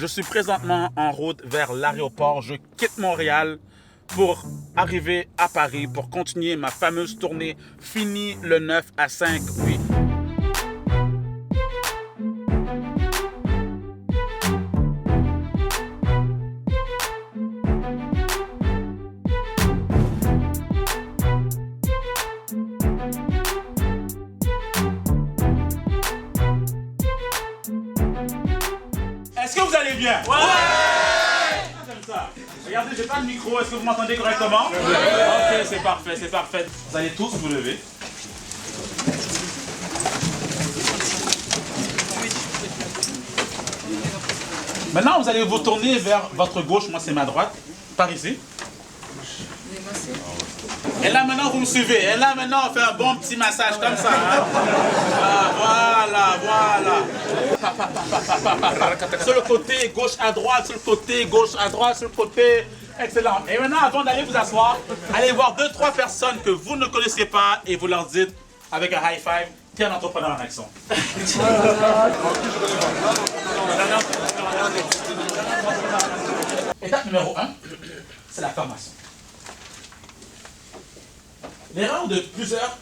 Je suis présentement en route vers l'aéroport. Je quitte Montréal pour arriver à Paris pour continuer ma fameuse tournée finie le 9 à 5. Oui. Est-ce que vous allez bien? Ouais! J'aime ça. Regardez, j'ai pas de micro. Est-ce que vous m'entendez correctement? Ouais. Ok, c'est parfait, c'est parfait. Vous allez tous vous lever. Maintenant, vous allez vous tourner vers votre gauche. Moi, c'est ma droite. Par ici. Et là, maintenant, vous me suivez. Et là, maintenant, on fait un bon petit massage comme ça. Hein? Ah, voilà. Sur le côté, gauche à droite, sur le côté, gauche à droite, sur le côté. Excellent. Et maintenant, avant d'aller vous asseoir, allez voir 2-3 personnes que vous ne connaissez pas et vous leur dites, avec un high five, t'es un entrepreneur en action. Étape numéro 1, c'est la formation. L'erreur de plusieurs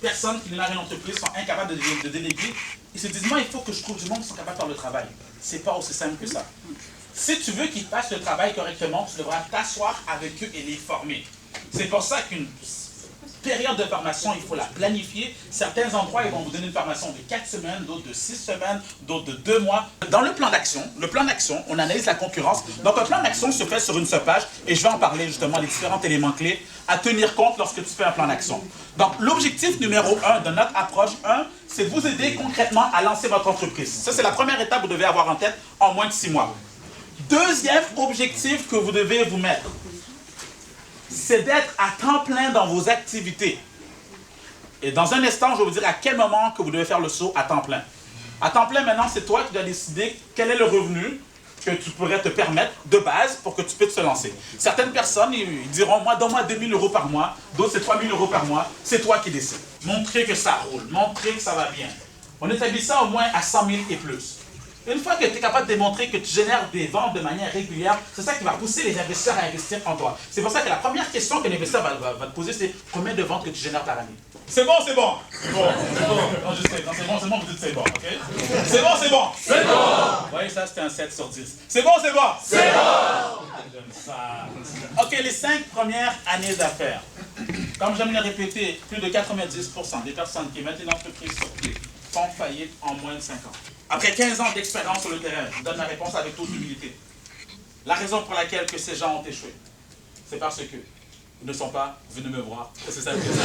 personnes qui démarrent une entreprise sont incapables de déléguer. Ils se disent, moi, il faut que je trouve du monde qui sont capables de faire le travail. C'est pas aussi simple que ça. Si tu veux qu'ils fassent le travail correctement, tu devras t'asseoir avec eux et les former. C'est pour ça qu'une période de formation, il faut la planifier. Certains endroits, ils vont vous donner une formation de 4 semaines, d'autres de 6 semaines, d'autres de 2 mois. Dans le plan d'action, on analyse la concurrence. Donc, un plan d'action se fait sur une seule page et je vais en parler justement, les différents éléments clés à tenir compte lorsque tu fais un plan d'action. Donc, l'objectif numéro 1 de notre approche 1, c'est de vous aider concrètement à lancer votre entreprise. Ça, c'est la première étape que vous devez avoir en tête en moins de 6 mois. Deuxième objectif que vous devez vous mettre, c'est d'être à temps plein dans vos activités. Et dans un instant, je vais vous dire à quel moment que vous devez faire le saut à temps plein. À temps plein, maintenant, c'est toi qui dois décider quel est le revenu que tu pourrais te permettre de base pour que tu puisses te lancer. Certaines personnes, ils diront, moi, donne-moi 2 000 € par mois, d'autres, c'est 3 000 € par mois. C'est toi qui décides. Montrer que ça roule, montrer que ça va bien. On établit ça au moins à 100 000 et plus. Une fois que tu es capable de démontrer que tu génères des ventes de manière régulière, c'est ça qui va pousser les investisseurs à investir en toi. C'est pour ça que la première question que l'investisseur va te poser, c'est combien de ventes que tu génères par année? C'est bon, c'est bon. C'est bon, c'est bon. Non, je sais. Non, c'est bon, vous dites c'est bon, ok? C'est bon, c'est bon. C'est bon. Vous voyez, ça, c'était un 7 sur 10. C'est bon, c'est bon. C'est bon. J'aime ça. Ok, les 5 premières années d'affaires. Comme j'aime le répéter, plus de 90% des personnes qui mettent une entreprise sur pied font faillite en moins de 5 ans. Après 15 ans d'expérience sur le terrain, je donne la réponse avec toute humilité. La raison pour laquelle que ces gens ont échoué, c'est parce que ils ne sont pas venus me voir. C'est ça le question.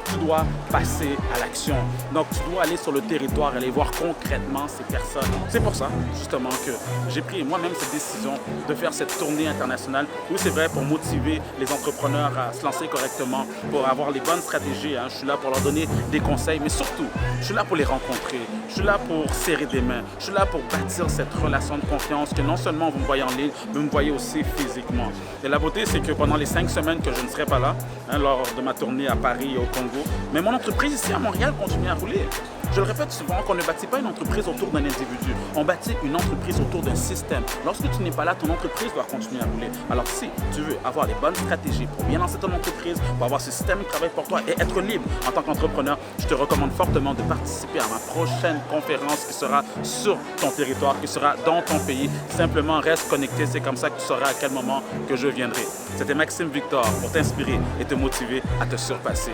Tu dois passer à l'action. Donc, tu dois aller sur le territoire, aller voir concrètement ces personnes. C'est pour ça, justement, que j'ai pris moi-même cette décision de faire cette tournée internationale. Oui, c'est vrai, pour motiver les entrepreneurs à se lancer correctement, pour avoir les bonnes stratégies. Hein. Je suis là pour leur donner des conseils, mais surtout, je suis là pour les rencontrer. Je suis là pour serrer des mains. Je suis là pour bâtir cette relation de confiance que non seulement vous me voyez en ligne, mais vous me voyez aussi physiquement. Et la beauté, c'est que pendant les 5 semaines que je ne serai pas là, hein, lors de ma tournée à Paris et au Congo, mais mon entreprise ici à Montréal continue à rouler. Je le répète souvent qu'on ne bâtit pas une entreprise autour d'un individu. On bâtit une entreprise autour d'un système. Lorsque tu n'es pas là, ton entreprise doit continuer à rouler. Alors si tu veux avoir les bonnes stratégies pour bien lancer ton entreprise, pour avoir ce système qui travaille pour toi et être libre en tant qu'entrepreneur, je te recommande fortement de participer à ma prochaine conférence qui sera sur ton territoire, qui sera dans ton pays. Simplement reste connecté, c'est comme ça que tu sauras à quel moment que je viendrai. C'était Maxime Victor pour t'inspirer et te motiver à te surpasser.